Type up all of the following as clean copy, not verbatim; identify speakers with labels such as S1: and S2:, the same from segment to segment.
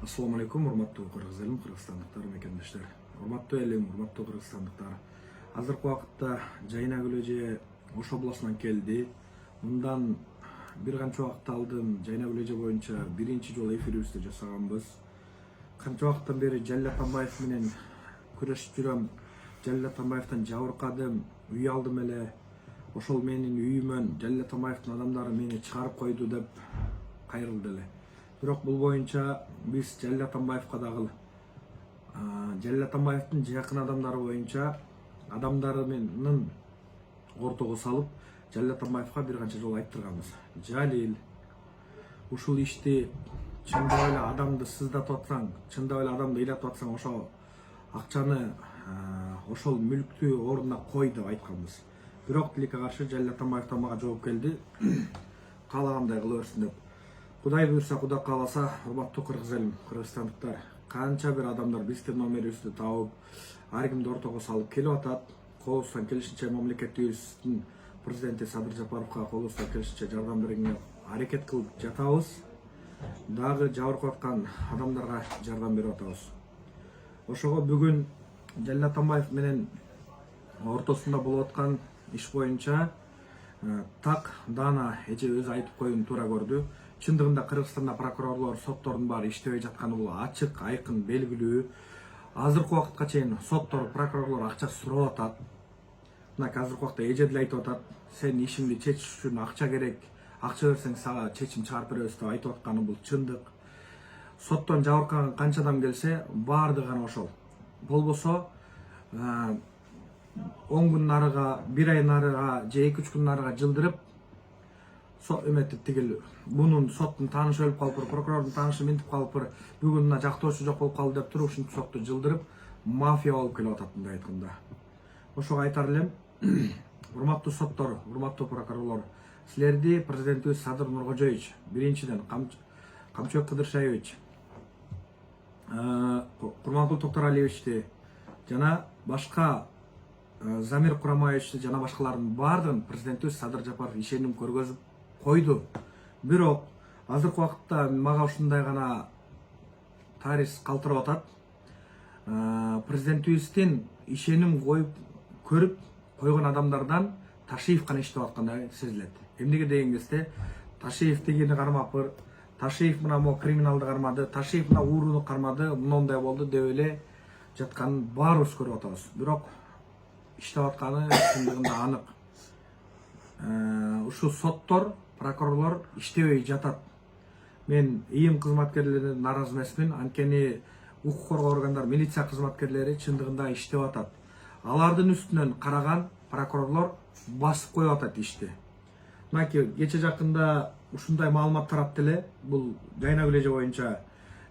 S1: Assalamu alaikum, урматтуу кыргыз элим, кыргызстандыктар, мекендештер. Урматтуу элим, урматтуу кыргызстандыктар. Азыркы убакытта Жайнагүл эже Ош областынан келди. Мындан бир канча убакыт алдын Жайнагүл эже боюнча биринчи жолу эфирибизди жасаганбыз. Канча убакыттан бери Жалил Атамбаев менен күрөшүп жүрөм. Жалил Атамбаевден жабыркадым, үй алдым эле. Ошол менин үйүмөн Жалил Атамбаевдин адамдары мени чыгарып койду деп кайрылды эле. Бирок бул боюнча биз Жалил Атамбаевга дагы Жалил Атамбаевдин жакын адамдары боюнча адамдары менен ортого салып Жалил Атамбаевга бир канча жолу айттырганбыз. Жалил, ушул ишти чындап эле адамды сыздатып атсаң, чындап эле адамды ыйлатып атсаң, ошо акчаны ошол мүлктү ордуна кой деп айтканбыз. Бирок тилекке каршы Жалил Атамбаев мага жооп келди. Каалагандай кыла берсин деп. Кудай буйрса, Кудай кааласа, урматтуу кыргыз элим, кыргызстандыктар, канча бир адамдар биздин номерибизди таап, ар кимди ортого салып келип атат. Колубуздан келишинче мамлекетибиздин президенти Садыр Жапаровго колубуздан келишинче жардам берүүгө аракет кылып жатабыз. Дагы жабыркап аткан адамдарга жардам берип атабыз. Ошого бүгүн Жалил Атамбаев менен ортосунда болуп аткан иш боюнча так Дана эже өзү айтып коюун туура көрдү. Чындыгында Кыргызстанда прокурорлор, соттордун баары иштебей жатканы бул ачык, айкын, белгилүү. Азыркы убакытка чейин соттор, прокурорлор акча сурап атат. Мына азыркы убакта эже деле айтып атат, сен ишиңди чечиш үчүн акча керек, акча берсең сага чечим чыгарып беребиз деп айтып атканы бул чындык. Соттон жабыркаган канча адам келсе, баардыгы гана ошол. Болбосо 10 күн нарыга, 1 ай нарыга, же 2-3 күн нарыга жылдырып эметип тигил бунун соттун таанышы өлүп калыптыр, прокурордун таанышы минтип калыптыр, бүгүн мына жактоочу жок болуп калды деп туруп ушинтип сотту жылдырып мафия болуп келип атат мындай айтканда. Ошого айтар элем, урматтуу соттор, урматтуу прокурорлор, силерди президентибиз Садыр Нуркожоевич, биринчиден Камчыбек Кыдыршаевич, Курманкул Токтаралиевичти жана башка Замир Курамаевичти жана башкалардын баардыгын президентибиз Садыр Жапаров ишеним көргөзүп койду. Бирок азыркы убакытта мага ушундай гана тарис калтырып атат. Президентибиздин ишеним коюп көрүп койгон адамдардан Ташиев гана иштеп аткандай сезилет. Эмнеге деген кезде Ташиев дегени кармапыр, Ташиев мына мо криминалды кармады, Ташиев мына ууруну кармады, мындай болду деп эле жатканын баарыбыз көрүп атабыз. Бирок иштеп атканы чындыгында анык. Ушул соттор, прокурорлор иштебей жатат. Мен ИИМ кызматкерлеринен нааразы эмесмин, анткени укук коргоо органдар, милиция кызматкерлери чындыгында иштеп атат. Алардын үстүнөн караган прокурорлор басып коюп атат ишти. Мынакей кече жакында ушундай маалымат таратты эле, бул Жайнагүл эже боюнча.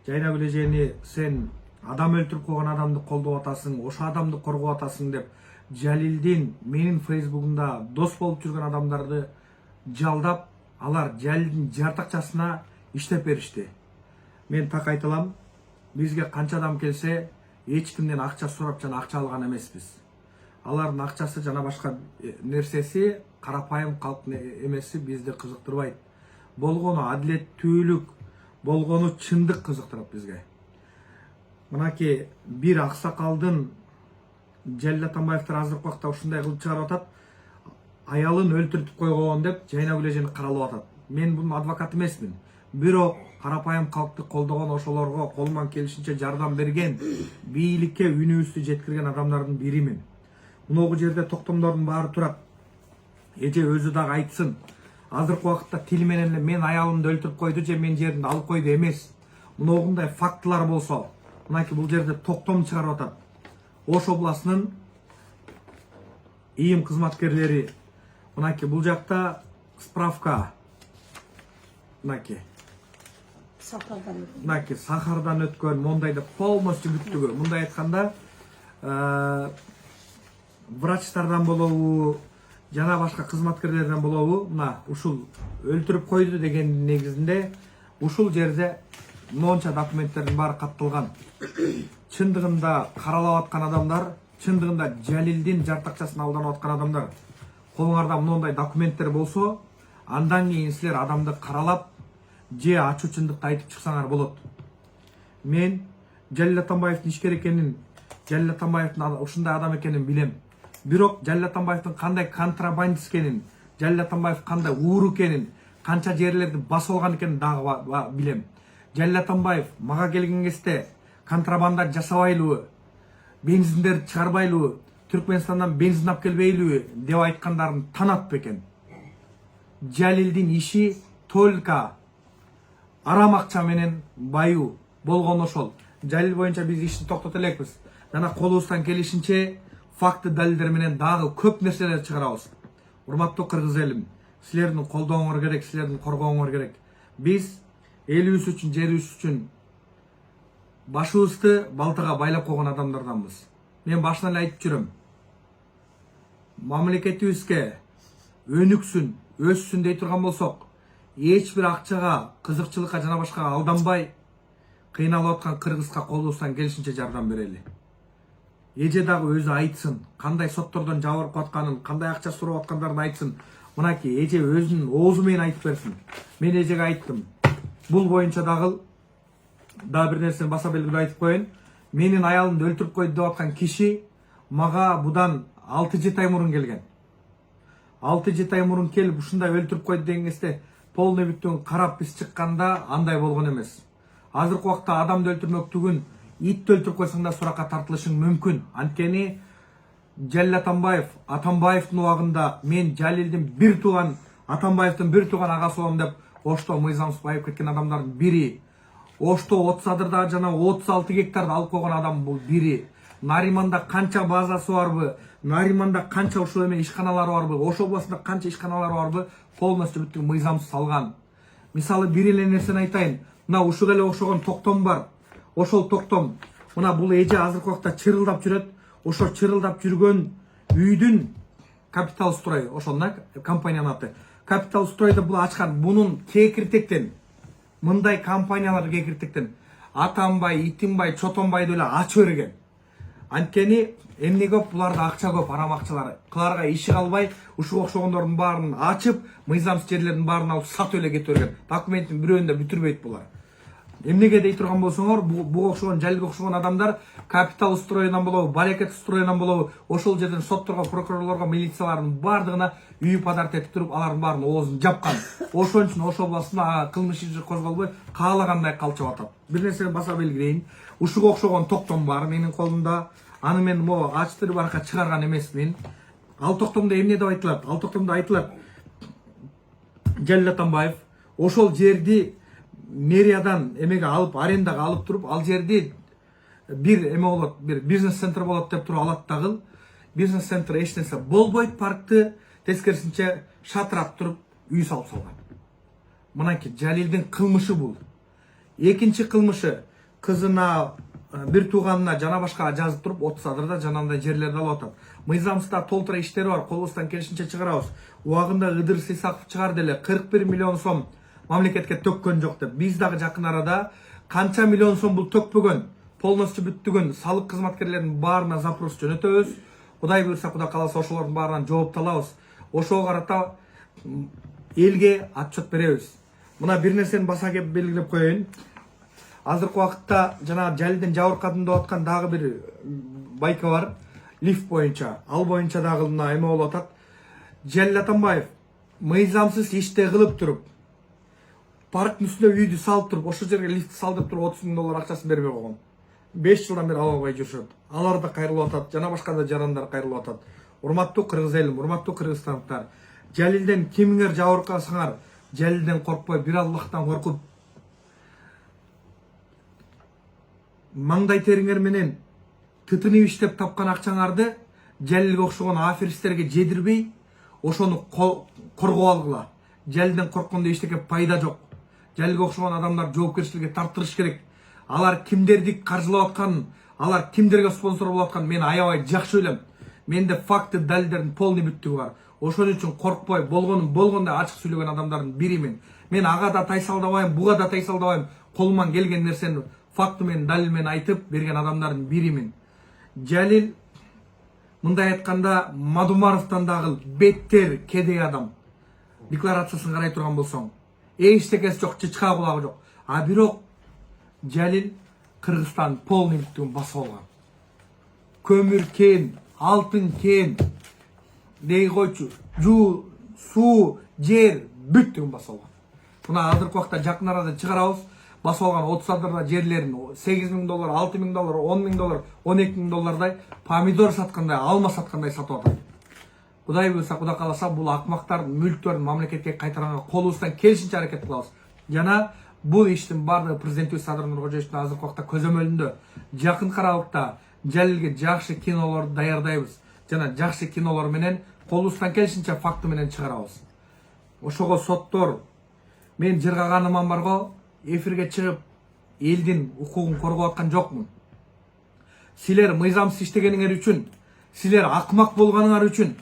S1: Жайнагүл эжени сен адам өлтүрүп койгон адамды колдоп атасың, ошо адамды коргоп атасың деп Жалилдин менин фейсбугумда дос болуп жүргөн адамдарды жалдап, алар Жалилдин жартакчасына иштеп беришти. Мен так айталам, бизге канча адам келсе, эч кимден акча сурап жана акча алган эмеспиз. Алардын акчасы жана башка нерсеси, карапайым калктын эмеси бизди кызыктырбайт. Болгону адилеттүүлүк, болгону чындык кызыктырат бизге. Мынакей бир аксакалдын Жалил Атамбаевдер азыркы убакта ушундай кылып чыгарып атат, аялын өлтүрүп койгон деп Жайнагүл эжени каралап атат. Мен бунун адвокаты эмесмин. Бирок карапайым калкты колдогон, ошолорго колуман келишинче жардам берген, бийликке үнүбүздү жеткирген адамдардын биримин. Мыногу жерде токтомдордун баары турат. Эже өзү дагы айтсын. Азыркы убакытта тил менен мен аялымды өлтүрүп койду же мен жеримди алып койду эмес. Мыногундай фактылар болсо, мынакей бул жерде токтом чыгарып атат. Ош областынын ИИМ кызматкерлери, мынакей бул жакта справка, мынакей сахардан өткөн, мондай деп полностью бүттүгү. Мындай айтканда, врачтардан болобу, жана башка кызматкерлерден болобу, мына ушул өлтүрүп койду деген негизинде ушул жерде монча документтердин баары катталган. Чындыгында каралап аткан адамдар, чындыгында Жалилдин жартакчасын алданып аткан адамдар, колуңарда мындай документтер болсо, андан кийин силер адамды каралап, же ачуу чындыкты айтып чыксаңар болот. мен Жалил Атамбаевдин ишкер экенин, Жалил Атамбаевдин ушундай адам экенин билем. Бирок Жалил Атамбаевдин кандай контрабандист экенин, Жалил Атамбаев кандай уур экенин, канча жерлерди басып алган экенин дагы билем. Жалил Атамбаев мага келген кезде контрабанда жасабайлыбы, бензиндерди чыгарбайлыбы, Түркменистандан бензин алып келбейлиби деп айткандарын танат бекен. Жалилдин иши только арам акча менен баю болгон ошол. Жалил боюнча биз ишти токтото элекпиз. Жана колубуздан келишинче факты далилдер менен дагы көп нерселерди чыгарабыз. Урматтуу кыргыз элим, силердин колдооңор керек, силердин коргооңор керек. Биз элибиз үчүн, жерибиз үчүн башыбызды балтага байлап койгон адамдарданбыз. Мен башынан эле айтып жүрөм. Мамлекетибизге өнүксүн, өссүн дей турган болсок, эч бир акчага, кызыкчылыкка жана башкага алданбай, кыйналып аткан кыргызга колубуздан келишинче жардам берели. Эже дагы өзү айтсын, кандай соттордон жабырып атканын, кандай акча сурап аткандарын айтсын. Мынакей эже өзүнүн оозу менен айтып берсин. Мен эжеге айттым. Бул боюнча дагы бир нерсени баса белгилеп айтып коеюн. Менин аялымды өлтүрүп койду деп аткан киши мага будан 6-7 ай мурун келген. 6-7 ай мурун келип ушундай өлтүрүп койду деген кезде полный бүттүн карап биз чыкканда андай болгон эмес. Азыркы убакта адамды өлтүрмөктүгүн итти өлтүрүп койсоң да суракка тартылышың мүмкүн. Анткени Жалил Атамбаевдин убагында мен Жалилдин бир тууган, Атамбаевдин бир тууган агасы болом деп Ошто мыйзамсыз байып кеткен адамдардын бири. Ошто 30 адырда жана 36 гектарды алып койгон адам бул бири. Нариманда канча базасы барбы, Нариманда канча ушул эме ишканалары барбы, Ош областында канча ишканалары барбы, полностью бүттү мыйзамсыз салган. Мисалы бир эле нерсени айтайын. Мына ушуга эле окшогон токтом бар. Ошол токтом. Мына бул эже азыркы убакта чырылдап жүрөт. Ошо чырылдап жүргөн үйдүн Капитал Строй, ошол компаниянын аты. Капитал Стройду бул ачкан. Бунун кекиртектен, мындай компаниялар кекиртектен Атамбай, Итимбай, Чотонбайды эле ачып берген. Анткени эмне көп, буларда акча көп, арам акчалар. Кыларга иши калбай, ушуга окшогондордун баарын ачып, мыйзамсыз жерлердин баарын алып сатып эле кетип берген. Документтин бирөөнү да бүтүрбөйт булар. Эмнеге дей турган болсоңор, буга окшогон, Жалилге окшогон адамдар Капитал Стройунан болобу, Барекет Стройунан болобу, ошол жерден сотторго, прокурорлорго, милициялардын бардыгына үй подарок этип туруп, алардын баарын оозун жапкан. Ошон үчүн Ош областында кылмыш иши козголбой, каалагандай калчып атат. Бир нерсени баса белгилейин. Ушуга окшогон токтом бар менин колумда. Аны мен могу ачтырып арка чыгарган эмесмин. Ал токтомдо эмне деп айтылат? Ал токтомдо айтылат. Жалил Атамбаев ошол жерди мэриядан эмеге алып, арендага алып туруп, ал жерди бир эме болот, бир бизнес-центр болот деп туруп алат дагы. Бизнес-центр эч нерсе болбойт, паркты тескерисинче шатырап туруп үй салып салган. Мынакей Жалилдин кылмышы бул. Экинчи кылмышы, кызына, бир тууганына жана башкага жазып туруп 30 адырда жанагындай жерлерди алып атат. Мыйзамсызда толтура иштери бар, колубуздан келишинче чыгарабыз. Убагында Ыдырыс Исаков чыгарды эле 41 миллион сом мамлекетке төккөн жок деп. Биз дагы жакын арада канча миллион сом бул төкпөгөн, полностью бүттүгөн салык кызматкерлеринин баарына запрос жөнөтөбүз. Кудай буйрса, Кудай кааласа ошолордун баарынан жоопту алабыз. Ошого карата элге отчет беребиз. Мына бир нерсени баса кеп белгилеп коеюн. Азыркы убакытта жана Жалилдин жабыркадым деп аткан дагы бир байка бар. Лифт боюнча. Ал боюнча дагы мына эме болуп атат. Жалил Атамбаев мыйзамсыз иште кылып туруп, парктын үстүнө үйдү салып туруп, ошол жерге лифт салдырып туруп 30 000 доллар акчасын бербей койгон. 5 жылдан бери ала албай жүрүшөт. Алар да кайрылып атат, жана башка да жарандар кайрылып атат. Урматтуу кыргыз элим, урматтуу кыргызстандыктар. Жалилден кимиңер жабыркасыңар, Жалилден коркпой, бир Аллахтан коркуп, маңдай териңер менен тытынып иштеп тапкан акчаңарды Жалилге окшогон аферисттерге жедирбей, ошону коргоп алгыла. Жалилден корккондо эчтеке пайда жок. Жалилге окшогон адамдар жоопкерчиликке тартылыш керек. Алар кимдерди каржылап атканын, алар кимдерге спонсор болуп атканын мен аябай жакшы билем. Менде факты, далилдердин полный бүттүгү бар. Ошон үчүн коркпой, болгондой ачык сүйлөгөн адамдардын биримин. Мен ага да тайсалдабайм, буга да тайсалдабайм. Колуман келген нерсени факты менен, далил менен айтып берген адамдардын биримин. Жалил мындай айтканда Мадумаровдон дагы беттер кедей адам. Декларациясын карай турган болсоң, эчтекеси жок, чычка булагы жок. А бирок Жалил Кыргызстан полный бүттүгүн басып алган. Көмүр кен, алтын кен, дей койчу, жуу, суу, жер бүттүгүн басып алган. Мына азыркы убакта жакын арада чыгарабыз. Басып алган 30 адырда жерлерин $8.000, $6.000, $10.000, $12.000 помидор саткандай, алма саткандай сатып атат. Кудай буйрса, Кудай кааласа, бул акмактардын мүлктөрүн мамлекетке кайтаранга колубуздан келишинче аракет кылабыз. Жана бул иштин бардыгы президентибиз Садыр Нуркожоевичтин азыркы убакта көзөмөлүндө. Жакын аралыкта Жалилге жакшы кинолорду даярдайбыз. Жана жакшы кинолор менен колубуздан келишинче факты менен чыгарабыз. Ошого соттор, мен жыргаганыман барго, эфирге чыгып элдин укугун коргоп аткан жокмун. Силер мыйзамсыз иштегениңер үчүн, силер акмак болгонуңар үчүн,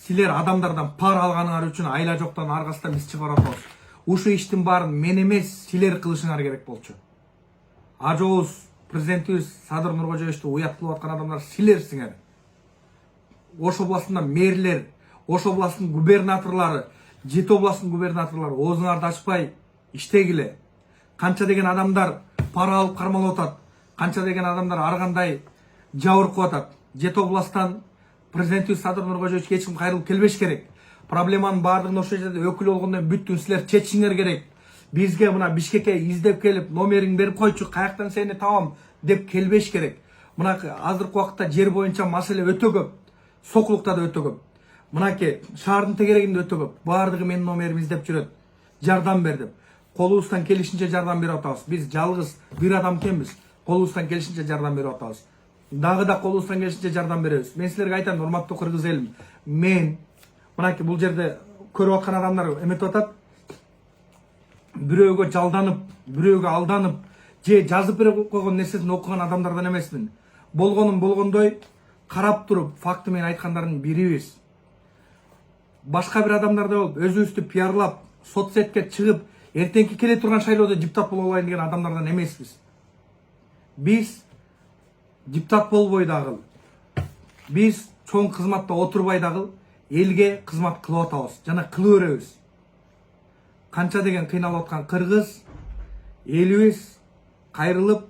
S1: силер адамдардан пара алганыңар үчүн айла жоктон аргасынан биз чыгарып атабыз. Ушу иштин баарын мен эмес, силер кылышыңар керек болчу. Ажообуз президентибиз Садыр Нуркожоевичти уят кылып аткан адамдар силерсиңер. Ош областында мэрлер, Ош областынын губернаторлору, Жети областынын губернаторлору оозуңарды ачпай иштегиле. Канча деген адамдар пара алып кармалып атат. Канча деген адамдар ар кандай жабыркап атат. Жети областтан президентибиз Садыр Нуркожоевичке эч ким кайрылып келбеш керек. Проблеманын баардыгын ошол жерде өкүл болгондон бүттүн силер чечишиңер керек. Бизге мына Бишкекке издеп келип, номериңди берип койчу, каяктан сени табам деп келбеш керек. Мына азыркы убакта жер боюнча маселе өтө көп. Сокулукта да өтө көп. Мынакей шаардын тегерегинде өтө көп. Баардыгы менин номеримди издеп жүрөт. Жардам бер деп. Колубуздан келишинче жардам берип атабыз. Биз жалгыз бир адам экенбиз. Колубуздан келишинче жардам берип атабыз. Дагы да колубуздан келишинче жардам беребиз. Мен силерге айтам, урматтуу кыргыз элим. Мен мынакей бул жерде көрүп аткан адамдар эметип атат. Бирөөгө жалданып, бирөөгө алданып, же жазып берип койгон нерсесин окуган адамдардан эмесмин. Болгонун болгондой карап туруп, факты менен айткандардын бирибиз. Башка бир адамдарда болуп, өзүбүздү пиарлап, соцсетке чыгып, эртеңки келе турган шайлоодо депутат боло алайын деген адамдардан эмеспиз. Биз депутат болбой дагы, биз чоң кызматта отурбай дагы элге кызмат кылып атабыз жана кыла беребиз. Канча деген кыйналып аткан кыргыз элибиз кайрылып,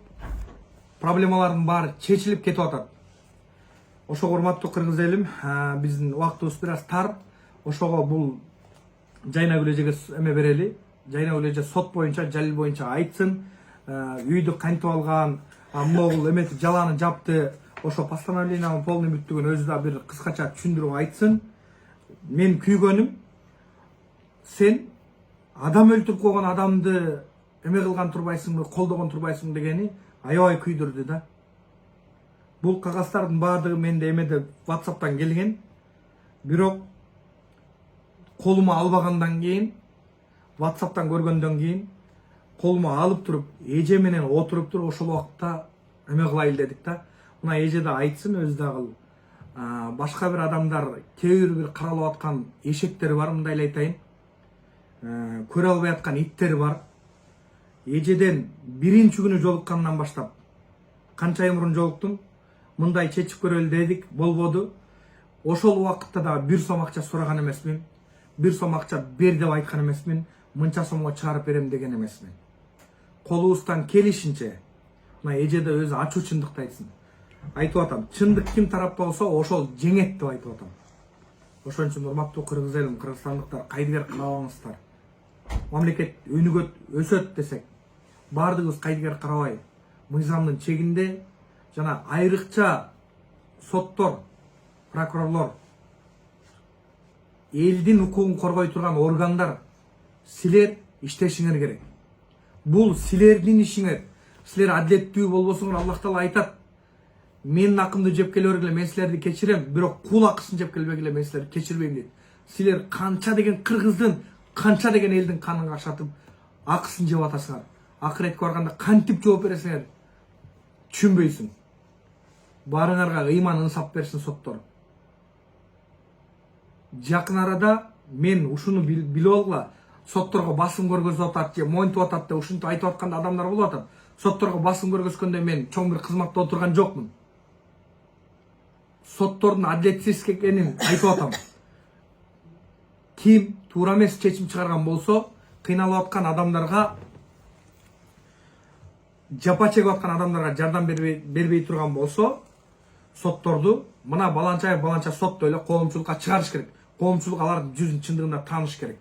S1: проблемалардын баары чечилип кетип атат. Ошого урматтуу кыргыз элим, биздин убактыбыз бир аз тар. Ошого бул Жайнагүл эжеге эме берели. Жайнагүл эже сот боюнча, Жалил боюнча айтсын. Үйдү кантип алган, могул эмети жаланы жапты. Ошо постановлениянын полный бүттүгүн өзү да бир кыскача түшүндүрүп айтсын. Мен күйгөнүм, сен адам өлтүрүп койгон адамды эме кылган турбайсыңбы, колдогон турбайсың дегени аябай күйдүрдү да. Бул кагаздардын баардыгы менде эмеде WhatsApp'тан келген. Бирок колума албагандан кийин, WhatsApp'тан көргөндөн кийин колума алып туруп, эже менен отуруп туруп ошол убакта эме кылайлы дедик да. Мына эже да айтсын, өзү дагы башка бир адамдар, кээ бир каралып аткан эшектер бар, мындай эле айтайын. Көрө албай аткан иттер бар. Эжеден биринчи күнү жолуккандан баштап канча ай мурун жолуктум, мындай чечип көрөлү дедик, болбоду. Ошол убакытта да 1 сом акча сураган эмесмин. 1 сом акча бер деп айткан эмесмин. Мынча сомго чыгарып берем деген эмесмин. Колубуздан келишинче, мына эже да өзү ачуу чындыкты айтсын. Айтып атам, чындык ким тарапта болсо ошол жеңет деп айтып атам. Ошон үчүн урматтуу кыргыз элим, кыргызстандыктар, кайдыгер карабаңыздар. Мамлекет өнүгөт, өсөт десек, баардыгыбыз кайдыгер карабай, мыйзамдын чегинде жана айрыкча соттор, прокурорлор, элдин укугун коргой турган органдар, силер иштешиңер керек. Бул силердин ишиңер. Силер адилеттүү болбосоңор, Аллах Таала айтат, менин акымды жеп келе бергиле, мен силерди кечирем, бирок кул акысын жеп келбегиле, мен силерди кечирбейм дейт. Силер канча деген кыргыздын, канча деген элдин канын кашатып, акысын жеп атасыңар. Акыретке барганда кантип жооп бересиңер түшүнбөйсүң. Баарыңарга ыйман ынсап берсин соттор. Жакын арада мен ушуну билип алгыла, сотторго басым көргөзүп атат же моинтип атат деп ушинтип айтып атканда адамдар болуп атат. Сотторго басым көргөзгөндө мен чоң бир кызматта отурган жокмун. Соттордун адилетсиз экенин айтып атам. Ким туура эмес чечим чыгарган болсо, кыйналып аткан адамдарга жапа чегип аткан адамдарга жардам бербей турган болсо, сотторду мына баланча сотто эле коомчулукка чыгарыш керек. Коомчулук алардын жүзүн чындыгында тааныш керек.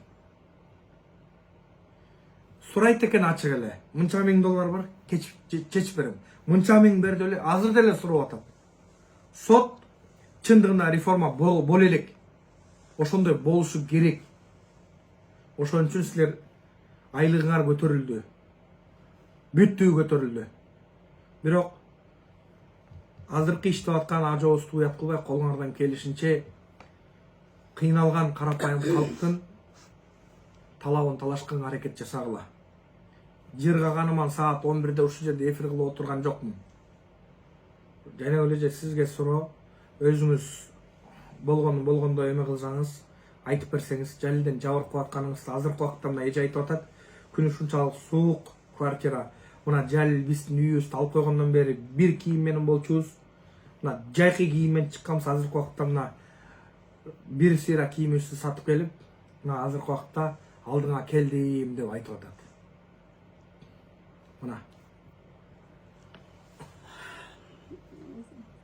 S1: Сурайт экен ачык эле. Мынча миң доллар бар, чечип берем. Мынча миң бер деле азыр деле сурап атат. Сот чындыгында реформа боло элек. Ошондой болушу керек. Ошон үчүн силер айлыгыңар көтөрүлдү. Бүттүү көтөрүлдү. Бирок азыркы иштеп аткан ажообузду уят кылбай, колуңардан келишинче кыйналган карапайым калктын талабын талашканга аракет жасагыла. Жыргаганыман саат 11-де ушул жерде эфир кылып отурган жокмун. Жана эле сизге суроо, өзүңүз болгондой эме кылсаңыз, айтып берсеңиз, Жалилден жабыркап атканыңызды азыркы убакытта мына эже айтып атат. Күнү ушунчалык суук, квартира. Мына Жалил биздин үйүбүздү алып койгондон бери бир кийим менен болчубуз. Мына жайкы кийим менен чыкканбыз, азыркы убакытта мына бир сыйра кийимибизди сатып келип, мына азыркы убакытта алдыңа келдим деп айтып атат. Мына.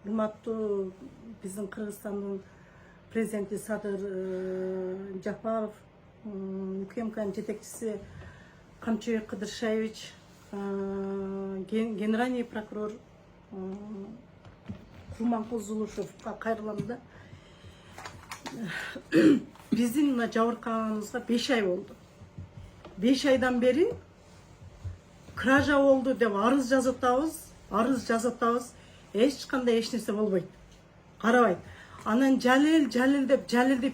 S2: Урматтуу биздин Кыргызстандын президенти Садыр Жапаров, УКМКнын жетекчиси Камчыбек Кыдыршаевич, генеральный прокурор Курманкул Зулушевга кайрылам да. Биздин мына жабыркаганыбызга 5 ай болду. 5 айдан бери кража болду деп арыз жазып атабыз. Эч кандай эч нерсе болбойт. Карабайт. Анан Жалил деп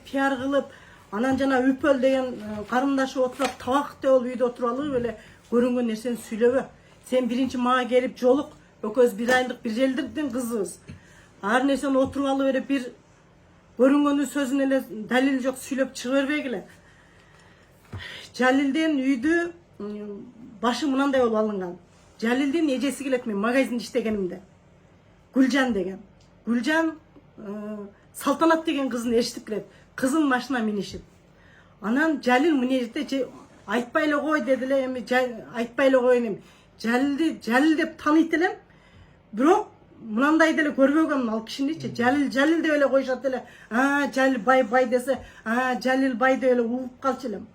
S2: пиар кылып, анан жана Үпөл деген карындашы отуруп, табакты болуп үйдө отуруп алып эле көрүнгөн нерсени сүйлөбө. Сен биринчи мага келип жолук, экөөбүз 1 айлык 1 жылдын кызыбыз. Ар нерсени отуруп алып эле бир көрүнгөнү сөзүн эле далил жок сүйлөп чыга бербегиле. Жалилдин үйдү башы мынандай болуп алынган. Жалилдин эжеси келет, мен магазинде иштегенимде. Гүлжан деген. Гүлжан Салтанат деген кызын эшитип келет. Кызын машина минишип. Анан Жалил мына жерде айтпай эле кой деди эле, эми айтпай эле коеюн. Жалил деп тааныйт элем. Бирок мынандай деле көрбөгөм ал кишиничи. Жалил деп эле коюшат эле. Жалил бай десе, Жалил бай деп эле угуп калчу элем.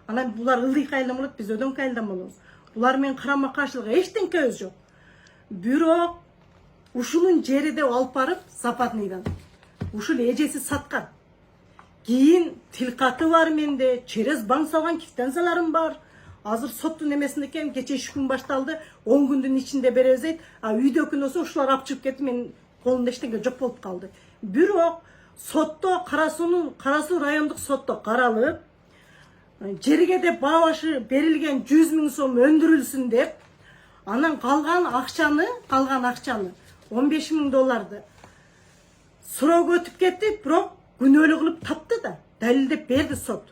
S2: Анан булар ылдый айылдан болот, биз өдөңкү айылдан болобуз. Булар менен карама каршылык эчтенкебиз жок. Бирок ушунун жери деп алып барып Западныйдан. Ушул эжеси саткан. Кийин тилкаты бар менде, через банк салган квитанцияларым бар. Азыр соттун эмесинде экен, кече 3 күн башталды, 10 күндүн ичинде беребиз дейт. Үйдөгүнөсү ушулар алып чыгып кетти, мен колумда эчтеке жок болуп калды. Бирок сотто, Карасуу райондук сотто каралып, жерге деп баа башы берилген 100 000 сом өндүрүлсүн деп, анан калган акчаны 15 000 долларды суроого өтүп кетти, бирок күнөөлүү кылып тапты да, далилдеп берди сот.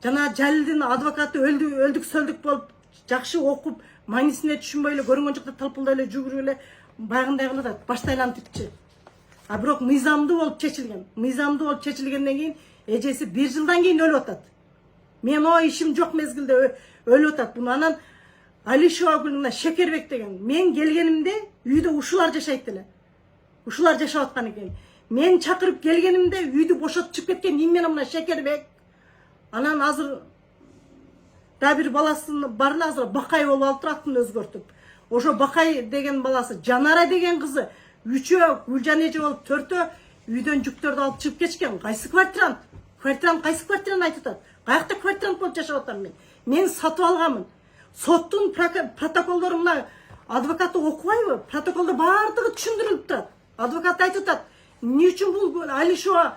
S2: Жана Жалилдин адвокаты өлдүк сөлдүк болуп, жакшы окуп, маанисине түшүнбөй эле көрүнгөн жакта талпылдап эле жүгүрүп эле баягындай кылып атат, башты айлантыпчы. Бирок мыйзамдуу болуп чечилген. Мыйзамдуу болуп чечилгенден кийин эжеси 1 жылдан кийин өлүп атат. Мен о ишим жок мезгилде өлүп атат. Буну анан Алишова Гүлнуна Шекербек деген. Мен келгенимде үйдө ушулар жашайт эле. Ушулар жашап аткан экен. Мен чакырып келгенимде үйдү бошотуп чыгып кеткен менен мына Шекербек. Анан азыр да бир баласын бар эле, азыр Бакай болуп алыптыр, атын өзгөртүп. Ошо Бакай деген баласы, Жанара деген кызы, 3-өө, Гүлжан эже болуп 4-өө үйдөн жүктөрдү алып чыгып кетишкен. Кайсы квартирант? Кайсы квартираны айтып атат? Каякта квартирант болуп жашап атам мен? Мен сатып алганмын. Соттун протоколдору мына адвокаты окубайбы? Протоколдо баардыгы түшүндүрүлүп турат. Адвокат айтып атат, эмне үчүн бул Алишова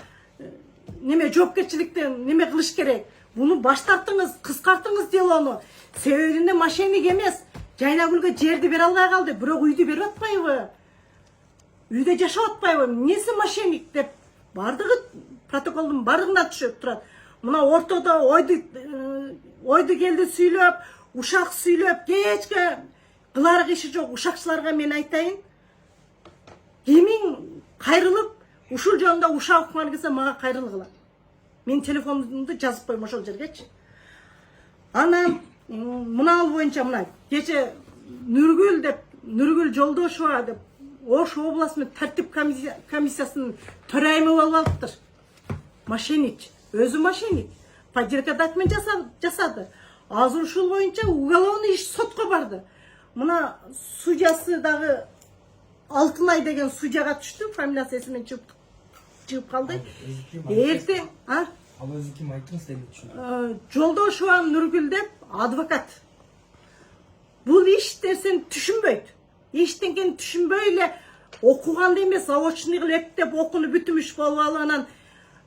S2: неме жоопкерчиликтен неме кылыш керек? Буну баш тартыңыз, кыскартыңыз делону. Себебинде мошенник эмес. Жайнагүлгө жерди бере албай калды, бирок үйдү берип атпайбы? Үйдө жашап атпайбы? Эмнеси мошенник деп баардыгы протоколдун баардыгынан түшүп турат. Мына ортодо ойду келди сүйлөп, ушак сүйлөп, кечке кылар иши жок ушакчыларга мен айтайын. Кимиң кайрылып, ушул жөнүндө ушак укман келсе мага кайрылгыла. Мен телефонумду жазып коем ошол жергечи. Анан мына ал боюнча мына кече Nurgül деп, Nurgül Жолдошева деп, Ош обласының тәртіп комиссиясының төрайымы болып алыптыр. Мошенник, өзі мошенник. Подделка документ жасады. Азыр ушул боюнча уголовный иш сотко барды. Мына судьясы дагы Алтынай деген судьяга түштү, фамилиясы эсимден чыгып калды. Эртең,
S3: Ал өзү ким айттыңыз деп түшүндүм.
S2: Жолдошева Нургүл деп адвокат. Бул иштер сен түшүнбөйт. Эчтеңкени түшүнбөй эле окуганды эмес, заочный кылып эптеп окууну бүтүмүш болуп алып анан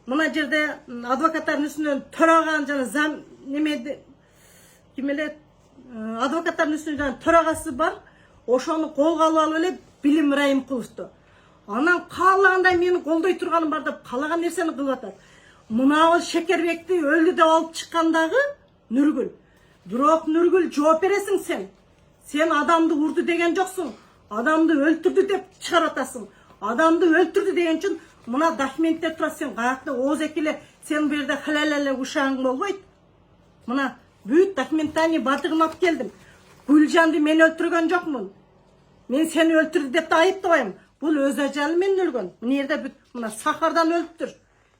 S2: мына жерде адвокаттардын үстүнөн төраган жана зам немеди ким эле адвокаттардын үстүнөн төрагасы бар. Ошону колго алып эле Билим Райымкуловду. Анан каалагандай мени колдой турганым бар деп каалаган нерсени кылып атат. Мына Шекербекти өлдү деп алып чыккандагы Нургүл. Бирок Нургүл жооп бересиң сен. Сен адамды урду деген жоксуң. Адамды өлтүрдү деп чыгаратасың. Адамды өлтүрдү деген үчүн мына документтер турат, сен каякта ооз экиле сен бу жерде халал эле ушагың болбойт. Мына бүт документани бардыгын алып келдим. Гүлжанды мен өлтүргөн жокмун. Мен сени өлтүрдү деп да айыптабайм. Бул өз ажалы менен өлгөн. Мына жерде бүт мына Сахардан өлтүр.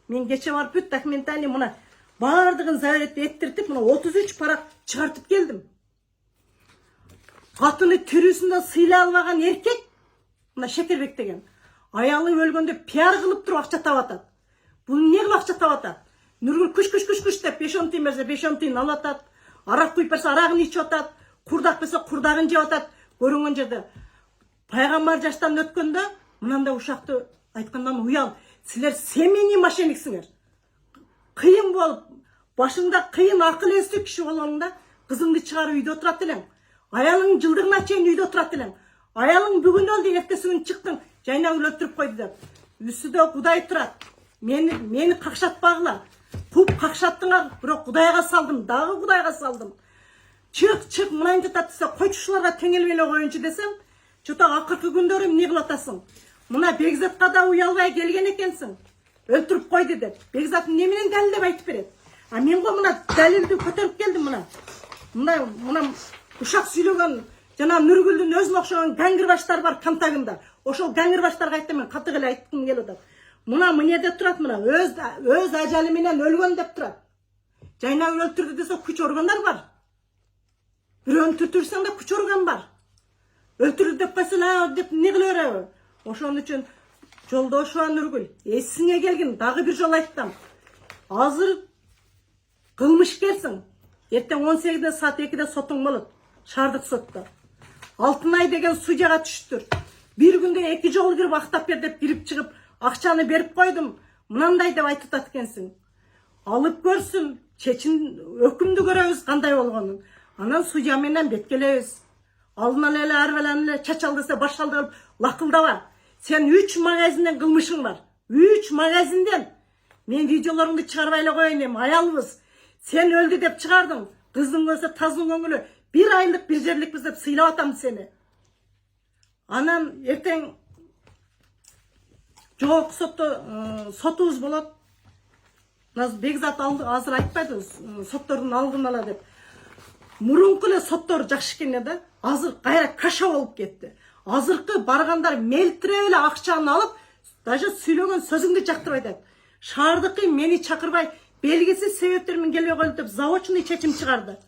S2: Мен кече барып бүт документани мына бардыгын заверить эттиртип мына 33 парак чыгартып келдим. Катыны тирүүсүндө сыйлай албаган эркек мына Шекербек деген аялы өлгөндө пиар кылып туруп акча таап атат. Бул эмне кылып акча таап атат? Нургүл күш деп 5-10 тыйын берсе 5-10 тыйын алып атат. Арак куюп берсе арагын ичип атат. Курдак берсе курдагын жеп атат. Көрүнгөн жерде пайгамбар жаштан өткөндө мынандай ушакты айткандан уял. Силер семейный мошенниксиңер. Кыйын болуп, башыңда кыйын акыл эстүү киши болгоңда кызыңды чыгарып үйдө турат элең. Аялың жылдыгына чейин үйдө турат элең. Аялың бүгүн өлдү, эртеси күнү чыктың, жайнагүл өлтүрүп койду деп. Үстүдө Кудай турат. Мени какшатпагыла. Куп какшаттыңар, бирок Кудайга салдым, дагы Кудайга салдым. Чык, мынайынча татса койчушуларга теңелбей эле коеюнчу десем, чота акыркы күндөрү эмне кылып атасың? Мына Бекзатка да уялбай келген экенсиң. Өлтүрүп койду деп. Бекзат эмне менен далилдеп айтып берет? А мен го мына далилди көтөрүп келдим мына. Мына ушак сүйлөгөн жана Нургүлдүн өзүнө окшогон гангирбаштар бар контагында. Ошол гангирбаштарга айтты, мен катык эле айткым келип атат. Мына эмнеде турат мына өз ажалы менен өлгөн деп турат. Жайнагүл өлтүрдү десе күч органдар бар. Бирөөнү түртүрсөң да күч орган бар. Өлтүрдү деп койсоң деп эмне кыла береби? Ошон үчүн Жолдошева Нургүл, эсиңе келгин, дагы бир жолу айттым. Азыр кылмышкерсиң. Эртең 18 саат 2-де сотуң болот. Шаардык сотто. Алтынай деген судьяга түштүр. Bir күндө 2 жолу кирип актап бер деп кирип чыгып, акчаны берип койдум. Мынандай деп айтып атат экенсиң. Алып көрсүн, өкүмдү көрөбүз кандай болгонун. Анан судья менен беткелебиз. Алдынан эле арбалан эле чачал десе башкалды кылып лакылдаба. Сен 3 магазинден кылмышың бар. 3 магазинден. Мен видеолорыңды чыгарбай эле коеюн, аялбыз. Сен өлдү деп чыгардың. Кыздың көзү таздын көңүлү 1 айлык бир жерликпиз деп сыйлап атам сени. Анан эртең жогорку сотубуз болот. Бекзат азыр айтпайды соттордун алдын ала деп. Мурунку эле соттор жакшы экен да. Азыр кайра каша болуп кетти. Азыркы баргандар мелтире эле акчаны алып, даже сүйлөгөн сөзүңдү жактырбай атат. Шаардыкы мени чакырбай, белгисиз себептермен келбей койду деп заочный чечим чыгарды.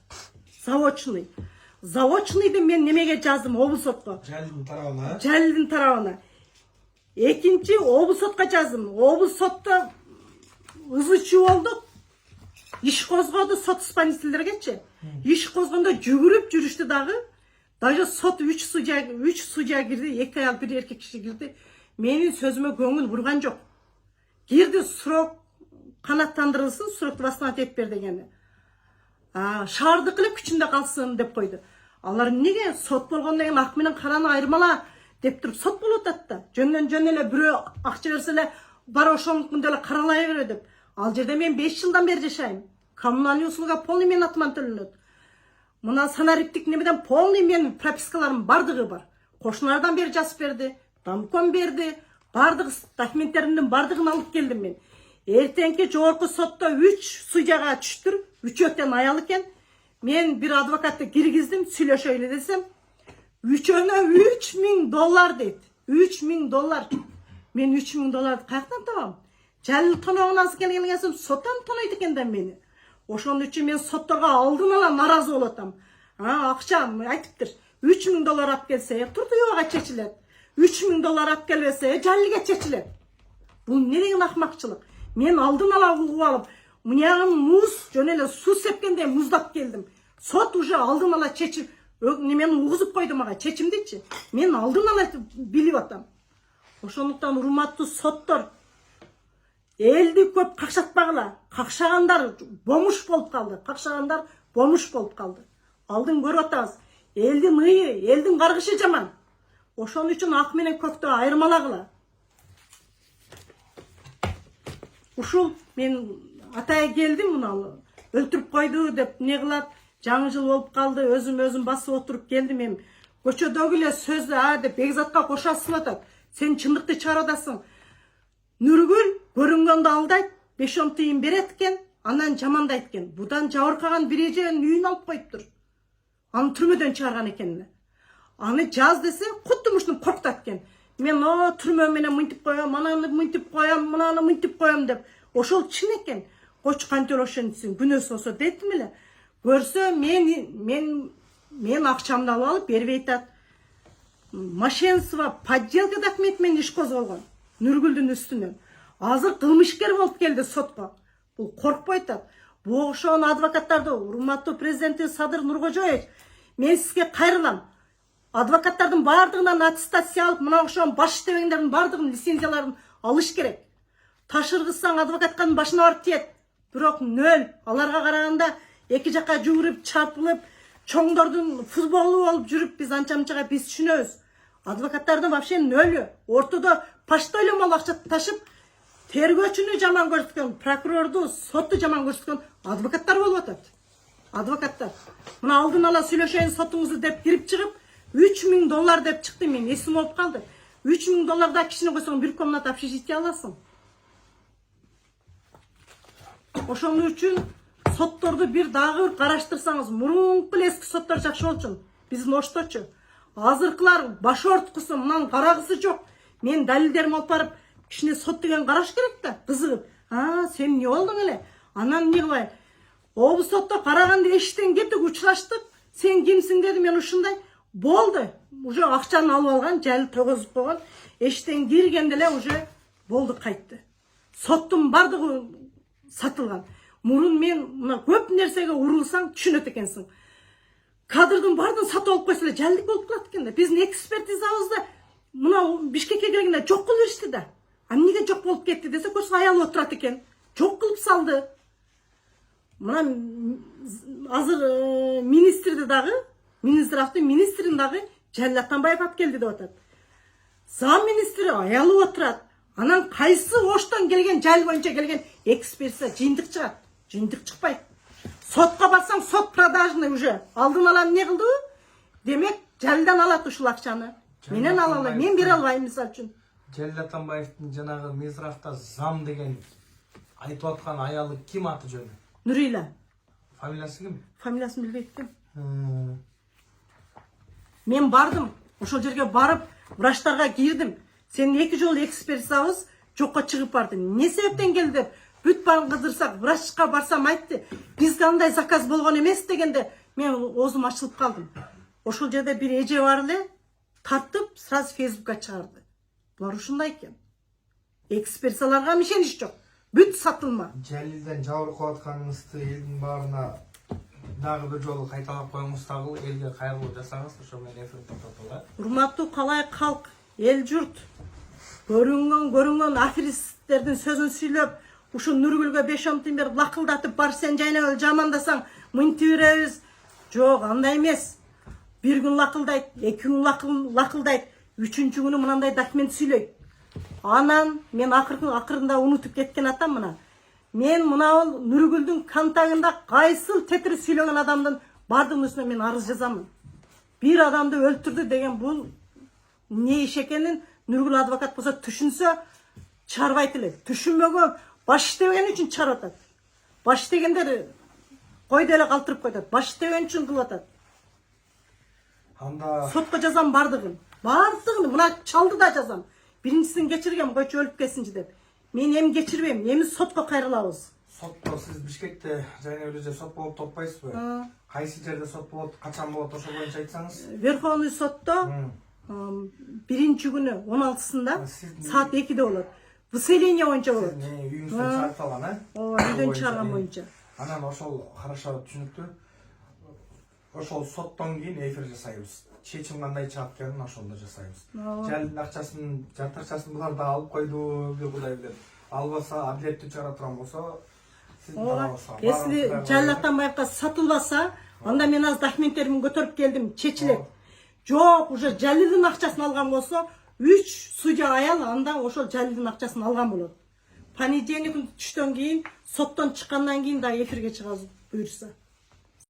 S2: Заочныйды мен немеге жаздым облус сотко? Жалилдин тарабына. Экинчи облус сотко жаздым. Облус сотто ызычуу болдук. Иш козгоду сот исполнительдергечи. Иш козгондо жүгүрүп жүрүштү дагы. Даже сот 3 судья кирди, 2 аял 1 эркек киши кирди. Менин сөзүмө көңүл бурган жок. Кирди, срок канаттандырылсын, срокты восстановить бер дегени. Шаардык эле күчүндө калсын деп койду. Алар эмнеге сот болгондон кийин ак менен караны айырмала деп туруп сот болуп атат да. Жөн эле бирөө акча берсе эле бар ошондо эле каралай бере деп. Ал жерде мен 5 жылдан бери жашайм. Коммунальный услуга полный менин атыман төлөнөт. Мына санариптик немеден полный менин пропискаларым бардыгы бар. Кошуналардан бери жазып берди, домком берди, бардык документтеримдин бардыгын алып келдим мен. Эртеңки жогорку сотто 3 судьяга түштүр, 3 өтөн аял экен. Мен бир адвокатты киргиздим, сүйлөшөйлү десем, Üçöne 3000 dolar deydi. 3000 dolar. Men 3000 dolardı kayaktan tamam. Jalil tonog'unasi kelgan so'ng sotdan tonoydi ekandan meni. Oşonuň üçin men sottorga aldın ala narazy bolatam. Ha, akçam aytypdyr. 3000 dolar alып kelse, Turtuyoga çeçilet. 3000 dolar alып kelbese, Jalilge çeçilet. Bu ne degen akmakçılık? Men aldın ala ugup alıp, munyagın muz, jön ele su sepkende muzdap geldim. Sot уже aldın ala çeçip, men uguzup koydum aga, çeçimdiçi. Men aldın ala bilip atam. Oşonuktan urmatlı sottor. Eldi köp kakşatpagıla. Kakşagandar bomuş bolup kaldı. Kakşagandar bomuş bolup kaldı. Aldın görüp atабыз. Eldin ıyı, eldin kargışı jaman. Oşon üçün ak menen köktü ayırmalagıla. Ушул мен атaya geldim bunu öldürüp koydu dep ne kılat жаңы жыл болуп kaldı özüm basıp oturup geldim em көчөдөгүлө сөздү а деп Бекзатка кошасып атат sen чындыкты чыгарадасың Nurgül көрүнгөндө алдайт 5-10 тыйын берет экен анан жамандайт экен будан жабыркаган бир эженин үйүн алып коюптур аны түрмөдөн чыгарган экен аны жаз десе кутты мушуну коркутат экен мен о түрмө менен мынтип коем ананы мынтип коем мынаны мынтип коем деп ошол чын экен коч кантип ошентсин күнөөсү болсо дейтим эле көрсө мен акчамды алып алып бербей атат мошенство подделка документ менен иш козголгон Нургүлдүн үстүнөн азыр кылмышкер болуп келди сотко бул коркпой атат бул ошон адвокаттарды урматтуу президенти Садыр Нуркожоевич мен сизге кайрылам адвокаттардын бардыгынан аттестация алып мына ошон баш иштебегендердин бардыгынын лицензияларын алыш керек ташыргызсаң адвокаттын башына барып тиет бирок нөл аларга караганда эки жака жүгүрүп чапылып чоңдордун футболу болуп жүрүп биз анча мынчага биз түшүнөбүз адвокаттардын вообще нөлү ортодо пашта эле акча ташып тергөөчүнү жаман көрсөткөн прокурорду сотту жаман көрсөткөн адвокаттар болуп атат адвокаттар мына алдын ала сүйлөшөйүн сотуңузду деп кирип чыгып 3000 dolar деп чыкты мен эсим болуп калды 3000 долларда кишини койсоң бир комната общежитие аласың ошону үчүн сотторду бир дагы караштырсаңыз мурунку эски соттор жакшы болчу биздин ошточу азыркылар баш орткусу мынанын карагысы жок мен далилдерим алып барып кишине сот деген караш керек да кызыгып сен эмне болдуң эле анан эмне кылбай облус сотто караганды эшиктен кеттик учураштык сен кимсиң деди мен ушундай болду уже акчаны алып алган Жалил тогозуп койгон эшиктен киргенде эле уже болду кайтты соттун бардыгы сатылган мурун мен мына көп нерсеге урулсаң түшүнөт экенсиң кадрдын бардыгын сатып алып койсо эле Жалилдик болуп калат экен да биздин экспертизабызда мына Бишкекке келгенде жок кылып беришти да эмнеге жок болуп кетти десе көрсө аялы отурат экен жок кылып салды мына азыр министрди дагы министрин дагы Жалил Атамбаев алып келди деп атат зам министри аялы отурат анан кайсы оштон келген Жалил боюнча келген экспертиза жыйынтык чыгат жыйынтык чыкпайт сотко барсаң сот продажный уже алдын ала эмне кылды демек Жалилден алат ушул акчаны менен ала албайм мен бере албайм мисалы үчүн
S3: Жалил Атамбаевдин жанагы Мизрафта зам деген айтып аткан аялы ким аты жөнү?
S2: Нурила.
S3: Фамилиясы ким?
S2: Фамилиясын билбейт экен. Мен бардым, ошол жерге барып, врачтарга кирдим. Сенин 2 жолу экспертизабыз жокко чыгып барды. Не себептен келди деп бүт барын кыдырсак, врачка барсам айтты. Бизге андай заказ болгон эмес дегенде мен оозум ачылып калдым. Ошол жерде бир эже бар эле, тартып, сразу Фейсбукка чыгарды. Булар ушундай экен. Экспертизаларга ишенич жок. Бүт сатылма.
S3: Жалилден жабыркап атканыңызды элдин баарына дагы бир жолу кайталап коюңуз дагы элге кайгылуу жасаңыз, ошо менен эфир токтотулат.
S2: Урматтуу калай калк, эл журт көрүнгөн аферисттердин сөзүн сүйлөп, ушу Нургүлгө 5-10 тыйын берип лакылдатып бар сен жайнагыл жамандасаң мынтип беребиз. Жок, андай эмес. Бир күн лакылдайт, 2 күн лакылдайт, 3-чү күнү мынандай документ сүйлөйт. Анан мен акырында унутуп кеткен атам мына. Мен мына Нургүлдүн контагында кайсыл тетири сүйлөгөн адамдын бардыгынын үстүнө мен арыз жазамын. Бир адамды өлтүрдү деген бул не иш экенин Нургүл адвокат болсо түшүнсө чыгарбайт эле. Түшүнбөгөн баш иштебеген үчүн чыгарып атат. Баш иштегендер койду эле калтырып коет. Баш иштеген үчүн кылып атат.
S3: Анда
S2: Sotqa жазам бардығын. Бардығын. Мына çaldı da жазам. Birincisini geçirgem, koyçu ölüp kesinci dep. Men em geçirбейм, эми сотқа кайрылабыз.
S3: сотто сиз Бишкекте жайна эле сот болуп топпайсызбы? Кайсы жерде сот болот, качан болот, ошо боюнча айтсаңыз.
S2: Верховный сотто birinci günü 16'sında saat 2'de olur. Выселение боюнча болот.
S3: Үйүңүздөн чыгарып алган,
S2: Ооба, үйдөн чыгарган боюнча.
S3: Анан ошол хорошо түшүнүктүү. Ошол соттон кийин эфир жасайбыз. Чечим кандай чыгат экенин ошондо жасайбыз. Жалдын акчасын, жартырчасын булар да алып койду, бир Кудай билет. Албаса, адилеттүү чыгара турган болсо, сиз аласыз.
S2: Если жайлактан байка сатылбаса, анда мен аз документтеримди көтөрүп келдим, чечилет. Жок, уже Жалилдин акчасын алган болсо, 3 судья аял анда ошол Жалилдин акчасын алган болот. Понедельник түштөн кийин, соттон чыккандан кийин да эфирге чыгабыз буйрса.